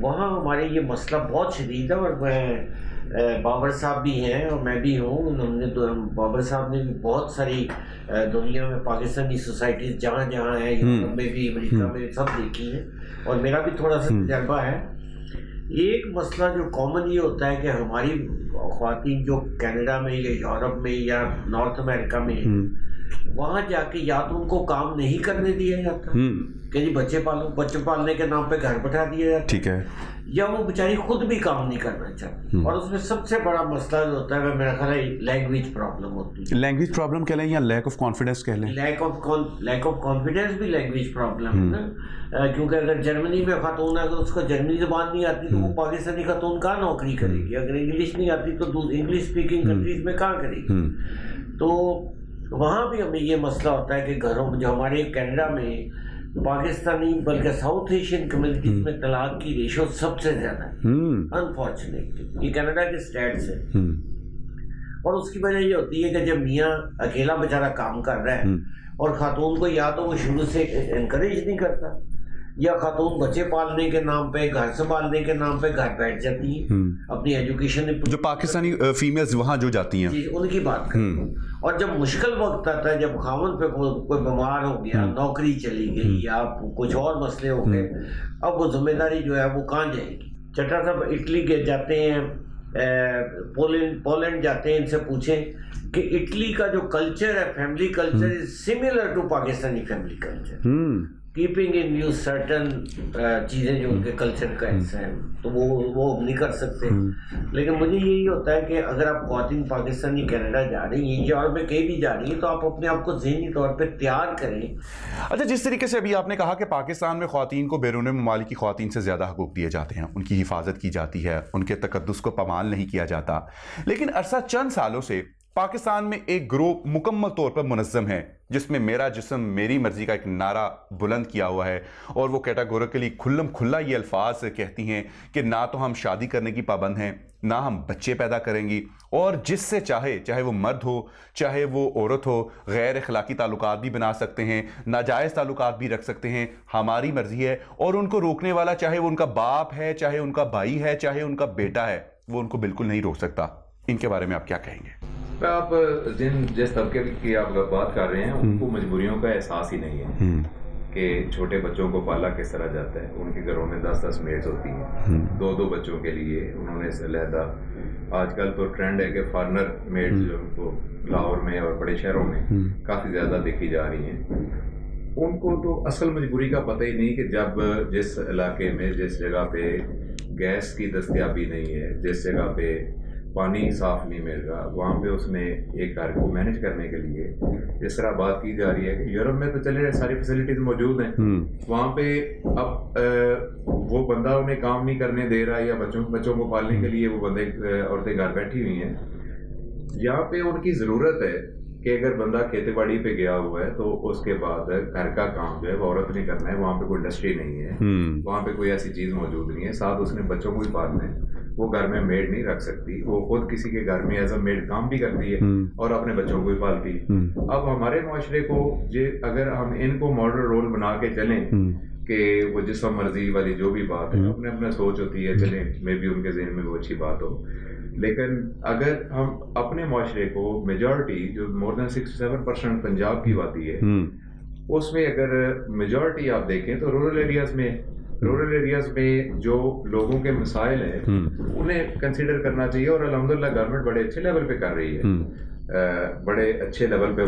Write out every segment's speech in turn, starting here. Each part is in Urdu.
وہاں ہمارے یہ مسئلہ بہت شدید ہے، اور میں بابر صاحب بھی ہیں اور میں بھی ہوں، بابر صاحب نے بھی بہت ساری دنیا میں پاکستانی سوسائٹیز جہاں جہاں ہیں، یورپ میں بھی، امریکہ میں سب دیکھی ہیں، اور میرا بھی تھوڑا سا تجربہ ہے۔ ایک مسئلہ جو کامن یہ ہوتا ہے کہ ہماری خواتین جو کینیڈا میں یا یورپ میں یا نارتھ امریکہ میں وہاں جا کے یا تو ان کو کام نہیں کرنے دیا جاتا کہ جی بچے پالنے کے نام پہ گھر بٹھا دیا جاتا، ٹھیک ہے، یا وہ بیچاری خود بھی کام نہیں کرنا چاہتی، اور اس میں سب سے بڑا مسئلہ جو ہوتا ہے میرا خیال ہے لینگویج پرابلم ہوتی ہے۔ لینگویج پرابلم کہہ لیں یا لیک آف کانفیڈنس کہہ لیں؟ لیک آف کانفیڈنس بھی لینگویج پرابلم ہے نا، کیونکہ اگر جرمنی میں خاتون ہے، اگر اس کو جرمنی زبان نہیں آتی تو وہ پاکستانی خاتون کہاں نوکری کرے گی؟ اگر انگلش نہیں آتی تو انگلش اسپیکنگ کنٹریز میں کہاں کرے گی؟ تو وہاں بھی ہمیں یہ مسئلہ ہوتا ہے کہ گھروں میں جو ہمارے کینیڈا میں پاکستانی بلکہ ساؤتھ ایشین کمیونٹیز میں طلاق کی ریشو سب سے زیادہ ہے، انفارچونیٹلی۔ یہ کینیڈا کے اسٹیٹس ہیں، اور اس کی وجہ یہ ہوتی ہے کہ جب میاں اکیلا بیچارہ کام کر رہا ہے اور خاتون کو یا تو وہ شروع سے انکریج نہیں کرتا، یا خاتون بچے پالنے کے نام پہ، گھر سنبھالنے کے نام پہ گھر بیٹھ جاتی ہیں، اپنی ایجوکیشن جو پاکستانی فیمیلز وہاں جو جاتی ہیں ان کی بات کریں، اور جب مشکل وقت آتا ہے، جب خاوند پہ کوئی بیمار ہو گیا، نوکری چلی گئی یا کچھ اور مسئلے ہو گئے، اب وہ ذمہ داری جو ہے وہ کہاں جائے گی؟ چٹا صاحب اٹلی کے جاتے ہیں، پولینڈ جاتے ہیں، ان سے پوچھیں کہ اٹلی کا جو کلچر ہے، family culture is similar to Pakistani family culture, keeping in view certain چیزیں جو ان کے کلچر کا حصہ ہیں، تو وہ نہیں کر سکتے۔ لیکن مجھے یہی ہوتا ہے کہ اگر آپ خواتین پاکستانی کینیڈا جا رہی ہیں یا اور میں کہیں بھی جا رہی ہیں تو آپ اپنے آپ کو ذہنی طور پہ تیار کریں۔ اچھا، جس طریقے سے ابھی آپ نے کہا کہ پاکستان میں خواتین کو بیرون ممالک کی خواتین سے زیادہ حقوق دیے جاتے ہیں، ان کی حفاظت کی جاتی ہے، ان کے تقدس کو پامال نہیں کیا جاتا، لیکن عرصہ چند سالوں سے پاکستان میں ایک گروہ مکمل طور پر منظم ہے جس میں میرا جسم میری مرضی کا ایک نعرہ بلند کیا ہوا ہے، اور وہ کیٹاگوریکلی کھلم کھلا یہ الفاظ کہتی ہیں کہ نہ تو ہم شادی کرنے کی پابند ہیں، نہ ہم بچے پیدا کریں گی، اور جس سے چاہے وہ مرد ہو چاہے وہ عورت ہو، غیر اخلاقی تعلقات بھی بنا سکتے ہیں، ناجائز تعلقات بھی رکھ سکتے ہیں، ہماری مرضی ہے، اور ان کو روکنے والا چاہے وہ ان کا باپ ہے، چاہے ان کا بھائی ہے، چاہے ان کا بیٹا ہے، وہ ان کو بالکل نہیں روک سکتا۔ ان کے بارے میں آپ کیا کہیں گے؟ آپ جس طبقے کی آپ بات کر رہے ہیں ان کو مجبوریوں کا احساس ہی نہیں ہے کہ چھوٹے بچوں کو پالا کس طرح جاتا ہے۔ ان کے گھروں میں 10 میڈز ہوتی ہیں، 2 بچوں کے لیے انہوں نے علیحدہ، آج کل تو ٹرینڈ ہے کہ فارنر میڈز جو ان کو لاہور میں اور بڑے شہروں میں کافی زیادہ دیکھی جا رہی ہیں۔ ان کو تو اصل مجبوری کا پتہ ہی نہیں کہ جب جس علاقے میں جس جگہ پہ گیس کی دستیابی نہیں ہے، جس جگہ پہ پانی صاف نہیں مل رہا، وہاں پہ اس نے ایک گھر کو مینج کرنے کے لیے جس طرح بات کی جا رہی ہے کہ یورپ میں تو چلے ساری فیسلٹیز موجود ہیں، وہاں پہ اب وہ بندہ انہیں کام نہیں کرنے دے رہا، یا بچوں کو پالنے کے لیے وہ عورتیں گھر بیٹھی ہوئی ہیں۔ یہاں پہ ان کی ضرورت ہے کہ اگر بندہ کھیتی باڑی پہ گیا ہوا ہے تو اس کے بعد گھر کا کام جو ہے وہ عورت نے کرنا ہے، وہاں پہ کوئی انڈسٹری نہیں ہے، وہاں پہ کوئی ایسی چیز موجود نہیں ہے، ساتھ اس نے بچوں کو بھی پالنا ہے، وہ گھر میں میڈ نہیں رکھ سکتی، وہ خود کسی کے گھر میں ایز اے میڈ کام بھی کرتی ہے اور اپنے بچوں کو بھی پالتی ہے۔ اب ہمارے معاشرے کو اگر ہم ان کو ماڈل رول بنا کے چلیں کہ وہ جسم مرضی والی جو بھی بات ہے، اپنا سوچ ہوتی ہے، چلیں میں بھی ان کے ذہن میں وہ اچھی بات ہو، لیکن اگر ہم اپنے معاشرے کو میجورٹی جو مور دین 67% پنجاب کی آتی ہے، اس میں اگر میجورٹی آپ دیکھیں تو رورل ایریاز میں جو لوگوں کے مسائل ہیں انہیں کنسیڈر کرنا چاہیے، اور الحمدللہ گورنمنٹ بڑے اچھے لیول پہ کر رہی ہے، بڑے اچھے لیول پہ۔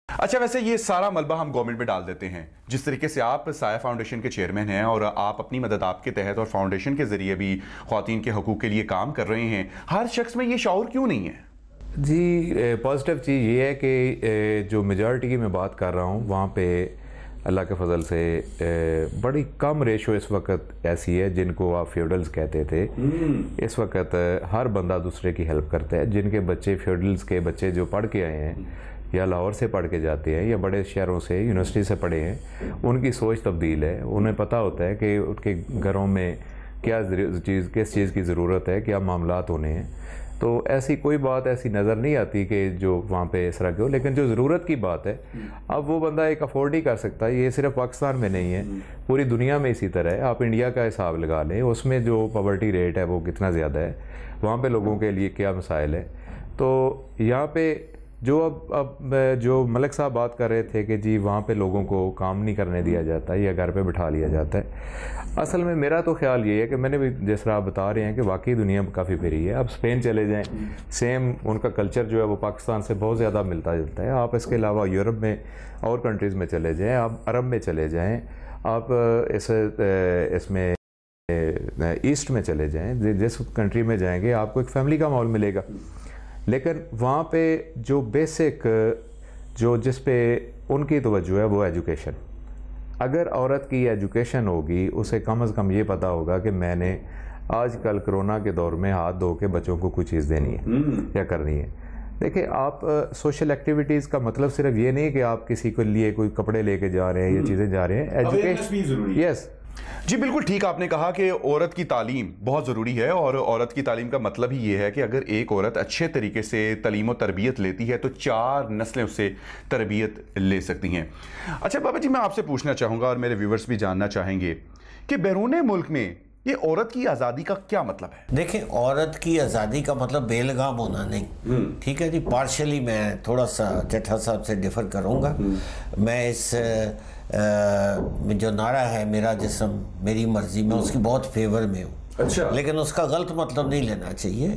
اچھا، ویسے یہ سارا ملبہ ہم گورنمنٹ میں ڈال دیتے ہیں، جس طریقے سے آپ سایہ فاؤنڈیشن کے چیئرمین ہیں اور آپ اپنی مدد آپ کے تحت اور فاؤنڈیشن کے ذریعے بھی خواتین کے حقوق کے لیے کام کر رہے ہیں، ہر شخص میں یہ شعور کیوں نہیں ہے؟ جی، پازیٹیو چیز یہ ہے کہ جو میجورٹی کی میں بات کر رہا ہوں وہاں پہ اللہ کے فضل سے بڑی کم ریشو اس وقت ایسی ہے جن کو آپ فیوڈلز کہتے تھے، اس وقت ہر بندہ دوسرے کی ہیلپ کرتا ہے۔ جن کے بچے فیوڈلز کے بچے جو پڑھ کے آئے ہیں یا لاہور سے پڑھ کے جاتے ہیں یا بڑے شہروں سے یونیورسٹی سے پڑھے ہیں، ان کی سوچ تبدیل ہے، انہیں پتہ ہوتا ہے کہ ان کے گھروں میں کس چیز کی ضرورت ہے، کیا معاملات ہونے ہیں۔ تو ایسی کوئی بات ایسی نظر نہیں آتی کہ جو وہاں پہ اس طرح کی ہو. لیکن جو ضرورت کی بات ہے اب وہ بندہ ایک افورڈ ہی کر سکتا ہے. یہ صرف پاکستان میں نہیں ہے, پوری دنیا میں اسی طرح ہے. آپ انڈیا کا حساب لگا لیں, اس میں جو پاورٹی ریٹ ہے وہ کتنا زیادہ ہے, وہاں پہ لوگوں کے لیے کیا مسائل ہے. تو یہاں پہ جو اب جو ملک صاحب بات کر رہے تھے کہ جی وہاں پہ لوگوں کو کام نہیں کرنے دیا جاتا یا گھر پہ بٹھا لیا جاتا ہے, اصل میں میرا تو خیال یہ ہے کہ میں نے بھی جس طرح آپ بتا رہے ہیں کہ واقعی دنیا کافی پھری ہے. اب اسپین چلے جائیں, سیم ان کا کلچر جو ہے وہ پاکستان سے بہت زیادہ ملتا جلتا ہے. آپ اس کے علاوہ یورپ میں اور کنٹریز میں چلے جائیں, آپ عرب میں چلے جائیں, آپ اس میں ایسٹ میں چلے جائیں, جس کنٹری میں جائیں گے آپ کو ایک فیملی کا ماحول ملے گا. لیکن وہاں پہ جو بیسک جس پہ ان کی توجہ ہے وہ ایجوکیشن. اگر عورت کی ایجوکیشن ہوگی, اسے کم از کم یہ پتہ ہوگا کہ میں نے آج کل کرونا کے دور میں ہاتھ دھو کے بچوں کو کوئی چیز دینی ہے یا کرنی ہے. دیکھیں آپ سوشل ایکٹیویٹیز کا مطلب صرف یہ نہیں کہ آپ کسی کے لیے کوئی کپڑے لے کے جا رہے ہیں یا چیزیں جا رہے ہیں. ایجوکیشن یس جی بالکل ٹھیک آپ نے کہا کہ عورت کی تعلیم بہت ضروری ہے, اور عورت کی تعلیم کا مطلب ہی یہ ہے کہ اگر ایک عورت اچھے طریقے سے تعلیم و تربیت لیتی ہے تو 4 نسلیں اس سے تربیت لے سکتی ہیں. اچھا بابا جی, میں آپ سے پوچھنا چاہوں گا اور میرے ویورز بھی جاننا چاہیں گے کہ بیرون ملک میں یہ عورت کی آزادی کا کیا مطلب ہے؟ دیکھیں, عورت کی آزادی کا مطلب بے لگام ہونا نہیں. ٹھیک ہے جی, پارشلی میں تھوڑا سا جٹھا صاحب سے ڈیفر کروں گا. میں اس جو نعرہ ہے میرا جسم میری مرضی, میں اس کی بہت فیور میں ہوں. اچھا, لیکن اس کا غلط مطلب نہیں لینا چاہیے.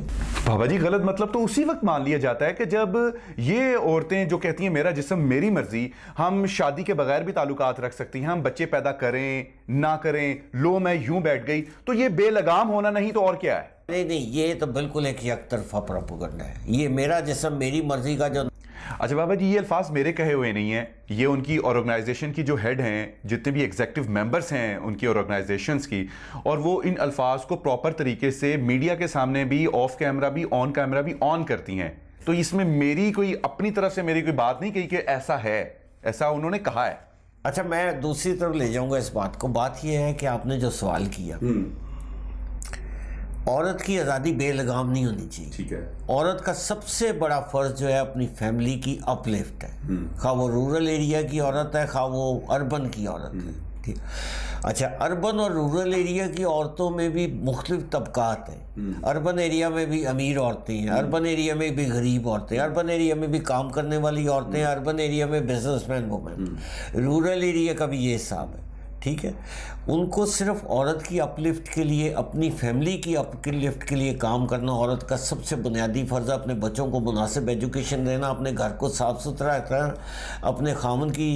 بابا جی غلط مطلب تو اسی وقت مان لیا جاتا ہے کہ جب یہ عورتیں جو کہتی ہیں میرا جسم میری مرضی, ہم شادی کے بغیر بھی تعلقات رکھ سکتی ہیں, ہم بچے پیدا کریں نہ کریں, لو میں یوں بیٹھ گئی, تو یہ بے لگام ہونا نہیں تو اور کیا ہے؟ نہیں, یہ تو بالکل ایک یک طرفہ پروپیگنڈا ہے. یہ میرا جسم میری مرضی کا جو اچھا بابا جی, یہ الفاظ میرے کہے ہوئے نہیں ہیں, یہ ان کی آرگنائزیشن کی جو ہیڈ ہیں, جتنے بھی ایگزیکٹو ممبرز ہیں ان کی آرگنائزیشنز کی, اور وہ ان الفاظ کو پراپر طریقے سے میڈیا کے سامنے بھی, آف کیمرہ بھی, آن کیمرہ بھی آن کرتی ہیں. تو اس میں میری کوئی اپنی طرف سے میری کوئی بات نہیں کہی کہ ایسا ہے, ایسا انہوں نے کہا ہے. اچھا, میں دوسری طرف لے جاؤں گا اس بات کو. بات یہ ہے کہ آپ نے جو سوال کیا, عورت کی آزادی بے لگام نہیں ہونی چاہیے. ٹھیک ہے, عورت کا سب سے بڑا فرض جو ہے اپنی فیملی کی اپ لفٹ ہے, خواہ وہ رورل ایریا کی عورت ہے خواہ وہ اربن کی عورت ہے. ٹھیک, اچھا, اربن اور رورل ایریا کی عورتوں میں بھی مختلف طبقات ہیں. اربن ایریا میں بھی امیر عورتیں ہیں, اربن ایریا میں بھی غریب عورتیں, اربن ایریا میں بھی کام کرنے والی عورتیں ہیں, اربن ایریا میں business man woman. Rural area کا بھی یہ حساب ہے. ٹھیک ہے, ان کو صرف عورت کی اپ لفٹ کے لیے, اپنی فیملی کی اپ لفٹ کے لیے کام کرنا عورت کا سب سے بنیادی فرض ہے. اپنے بچوں کو مناسب ایجوکیشن دینا, اپنے گھر کو صاف ستھرا رکھنا, اپنے خامن کی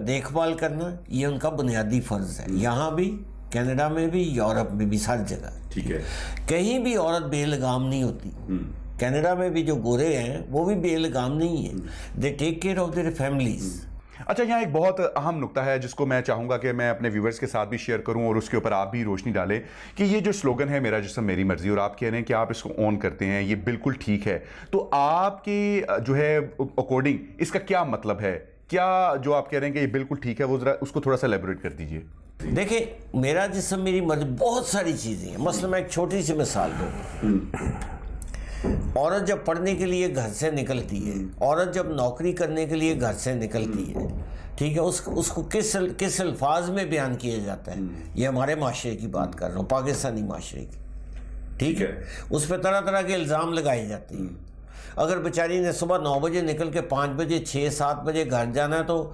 دیکھ بھال کرنا, یہ ان کا بنیادی فرض ہے. یہاں بھی, کینیڈا میں بھی, یورپ میں بھی, ہر جگہ. ٹھیک ہے, کہیں بھی عورت بے لگام نہیں ہوتی. کینیڈا میں بھی جو گورے ہیں وہ بھی بے لگام نہیں ہیں. They take care of their families. اچھا, یہاں ایک بہت اہم نقطہ ہے جس کو میں چاہوں گا کہ میں اپنے ویورز کے ساتھ بھی شیئر کروں اور اس کے اوپر آپ بھی روشنی ڈالیں کہ یہ جو سلوگن ہے میرا جسم میری مرضی, اور آپ کہہ رہے ہیں کہ آپ اس کو آن کرتے ہیں, یہ بالکل ٹھیک ہے. تو آپ کی جو ہے اکارڈنگ اس کا کیا مطلب ہے؟ کیا جو آپ کہہ رہے ہیں کہ یہ بالکل ٹھیک ہے, وہ ذرا اس کو تھوڑا سا ایلیبوریٹ کر دیجئے. دیکھیں, میرا جسم میری مرضی بہت ساری چیزیں ہیں. مثلا میں ایک چھوٹی سی مثال دوں. عورت جب پڑھنے کے لیے گھر سے نکلتی ہے, عورت جب نوکری کرنے کے لیے گھر سے نکلتی ہے, ٹھیک ہے, اس کو کس الفاظ میں بیان کیا جاتا ہے. یہ ہمارے معاشرے کی بات کر رہا ہوں, پاکستانی معاشرے کی. ٹھیک ہے, اس پہ طرح طرح کے الزام لگائے جاتے ہیں. اگر بیچاری نے صبح 9 بجے نکل کے 5 بجے 6-7 بجے گھر جانا ہے تو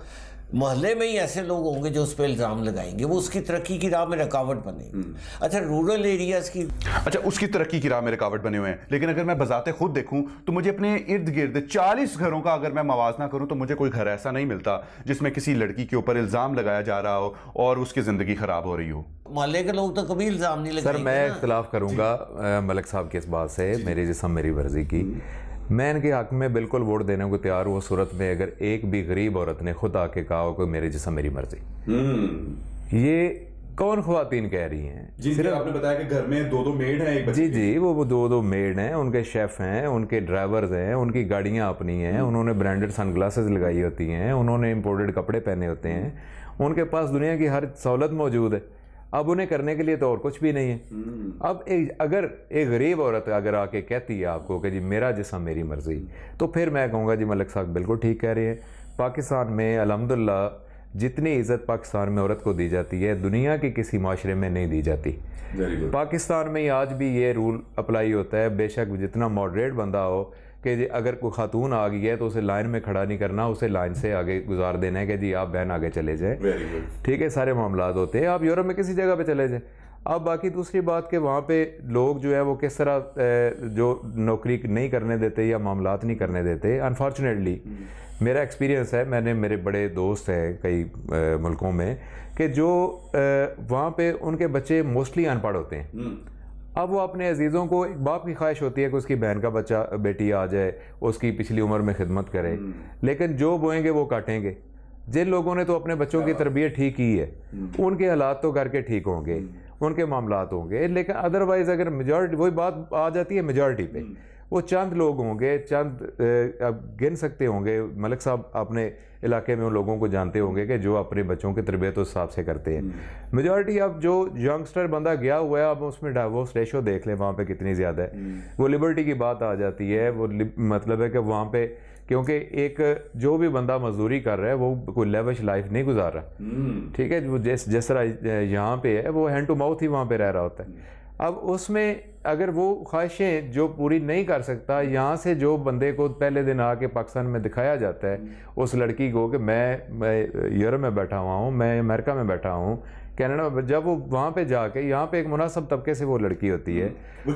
محلے میں ہی ایسے لوگ ہوں گے جو اس پہ الزام لگائیں گے, وہ اس کی ترقی کی راہ میں رکاوٹ بنے. اچھا, رورل ایریاز کی, اچھا اس کی ترقی کی راہ میں رکاوٹ بنے ہوئے ہیں, لیکن اگر میں بذات خود دیکھوں تو مجھے اپنے ارد گرد 40 گھروں کا اگر میں موازنہ کروں تو مجھے کوئی گھر ایسا نہیں ملتا جس میں کسی لڑکی کے اوپر الزام لگایا جا رہا ہو اور اس کی زندگی خراب ہو رہی ہو. محلے کے لوگ تو کبھی الزام نہیں لگائیں گے. سر میں اختلاف کروں گا ملک صاحب کی اس بات سے, میری جسم میری مرضی کی. میں ان کے حق میں بالکل ووٹ دینے کو تیار ہوں صورت میں اگر ایک بھی غریب عورت نے خود آ کے کہا ہو کہ میرے جسم میری مرضی. یہ کون خواتین کہہ رہی ہیں؟ جی صرف آپ نے بتایا کہ گھر میں 2 میڈ ہیں, ایک جی جی وہ 2 میڈ ہیں, ان کے شیف ہیں, ان کے ڈرائیورز ہیں, ان کی گاڑیاں اپنی ہیں, انہوں نے برانڈڈ سن گلاسز لگائی ہوتی ہیں, انہوں نے امپورٹڈ کپڑے پہنے ہوتے ہیں, ان کے پاس دنیا کی ہر سہولت موجود ہے. اب انہیں کرنے کے لیے تو اور کچھ بھی نہیں ہے. اب اگر ایک غریب عورت اگر آ کے کہتی ہے آپ کو کہ جی میرا جسم میری مرضی, تو پھر میں کہوں گا جی ملک صاحب بالکل ٹھیک کہہ رہے ہیں. پاکستان میں الحمدللہ جتنی عزت پاکستان میں عورت کو دی جاتی ہے دنیا کے کسی معاشرے میں نہیں دی جاتی. پاکستان میں آج بھی یہ رول اپلائی ہوتا ہے, بے شک جتنا ماڈریٹ بندہ ہو کہ جی اگر کوئی خاتون آ گئی ہے تو اسے لائن میں کھڑا نہیں کرنا, اسے لائن سے آگے گزار دینا ہے کہ جی آپ بہن آگے چلے جائیں. ٹھیک ہے, سارے معاملات ہوتے ہیں. آپ یورپ میں کسی جگہ پہ چلے جائیں. اب باقی دوسری بات کہ وہاں پہ لوگ جو ہے وہ کس طرح جو نوکری نہیں کرنے دیتے یا معاملات نہیں کرنے دیتے, انفارچونیٹلی میرا ایکسپیرینس ہے, میں نے میرے بڑے دوست ہیں کئی ملکوں میں کہ جو وہاں پہ ان کے بچے موسٹلی ان پڑھ ہوتے ہیں. اب وہ اپنے عزیزوں کو, ایک باپ کی خواہش ہوتی ہے کہ اس کی بہن کا بچہ بیٹی آ جائے, اس کی پچھلی عمر میں خدمت کرے, لیکن جو بوئیں گے وہ کاٹیں گے. جن لوگوں نے تو اپنے بچوں کی تربیت ٹھیک کی ہے ان کے حالات تو کر کے ٹھیک ہوں گے, ان کے معاملات ہوں گے, لیکن ادروائز اگر میجورٹی, وہی بات آ جاتی ہے میجورٹی پہ, وہ چند لوگ ہوں گے, چند اب گن سکتے ہوں گے. ملک صاحب اپنے علاقے میں ان لوگوں کو جانتے ہوں گے کہ جو اپنے بچوں کی تربیت اس حساب سے کرتے ہیں. میجورٹی اب جو ینگسٹر بندہ گیا ہوا ہے, اب اس میں ڈائیورس ریشو دیکھ لیں وہاں پہ کتنی زیادہ ہے. وہ لبرٹی کی بات آ جاتی ہے, وہ مطلب ہے کہ وہاں پہ کیونکہ ایک جو بھی بندہ مزدوری کر رہا ہے وہ کوئی لیوش لائف نہیں گزار رہا. ٹھیک ہے, وہ جس طرح یہاں پہ ہے وہ ہینڈ ٹو ماؤتھ ہی وہاں پہ رہ رہا ہوتا ہے. اب اس میں اگر وہ خواہشیں جو پوری نہیں کر سکتا, یہاں سے جو بندے کو پہلے دن آ کے پاکستان میں دکھایا جاتا ہے اس لڑکی کو کہ میں یورپ میں بیٹھا ہوا ہوں, میں امریکہ میں بیٹھا ہوں, کینیڈا میں, جب وہ وہاں پہ جا کے یہاں پہ ایک مناسب طبقے سے وہ لڑکی ہوتی ہے,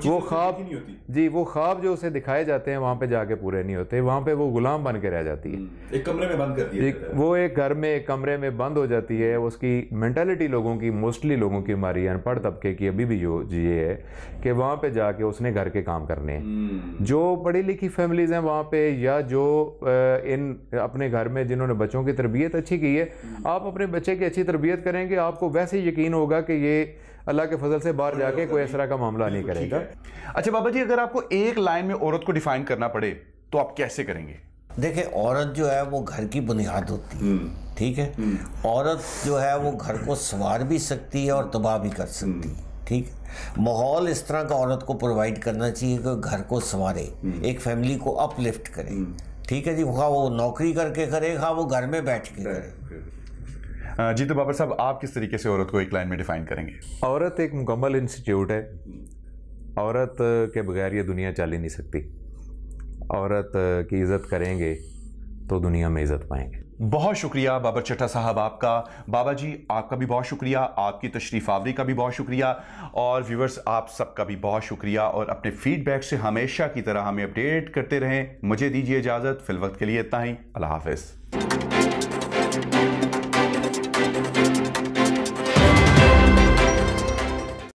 وہ خواب, جی وہ خواب جو اسے دکھائے جاتے ہیں وہاں پہ جا کے پورے نہیں ہوتے. وہاں پہ وہ غلام بن کے رہ جاتی ہے, ایک کمرے میں بند کرتی ہے, وہ ایک گھر میں ایک کمرے میں بند ہو جاتی ہے. اس کی مینٹلٹی لوگوں کی, موسٹلی لوگوں کی, ہماری ان پڑھ طبقے کی ابھی بھی یہ ہے کہ وہاں پہ جا کے اس نے گھر کے کام کرنے ہیں. جو پڑھی لکھی فیملیز ہیں وہاں پہ, یا جو ان اپنے گھر میں جنہوں نے بچوں کی تربیت اچھی کی ہے, آپ اپنے بچے کی اچھی تربیت کریں گے, آپ کو ویسے یقین ہوگا کہ یہ اللہ کے فضل سے باہر جا کے کوئی اس طرح کا معاملہ نہیں کرے گا. اچھا بابا جی, اگر آپ کو ایک لائن میں عورت کو ڈیفائن کرنا پڑے تو آپ کیسے کریں گے؟ دیکھیں, عورت جو ہے وہ گھر کی بنیاد ہوتی ہے. ٹھیک ہے, عورت جو ہے وہ گھر کو سنوار بھی سکتی ہے اور تباہ بھی کر سکتی ہے. ٹھیک, ماحول اس طرح کا عورت کو پرووائڈ کرنا چاہیے کہ گھر کو سنوارے, ایک فیملی کو اپ لفٹ کرے. ٹھیک ہے جی, خواہ وہ نوکری کر کے کرے, خواہ وہ گھر میں بیٹھ کے کرے. جی تو بابر صاحب, آپ کس طریقے سے عورت کو ایک لائن میں ڈیفائن کریں گے؟ عورت ایک مکمل انسٹیٹیوٹ ہے. عورت کے بغیر یہ دنیا چل ہی نہیں سکتی. عورت کی عزت کریں گے تو دنیا میں عزت پائیں گے. بہت شکریہ بابر چٹھا صاحب آپ کا. بابا جی آپ کا بھی بہت شکریہ, آپ کی تشریف آوری کا بھی بہت شکریہ, اور ویورز آپ سب کا بھی بہت شکریہ. اور اپنے فیڈ بیک سے ہمیشہ کی طرح ہمیں اپڈیٹ کرتے رہیں. مجھے دیجیے اجازت, فی الوقت کے لیے اتنا ہی. اللہ حافظ.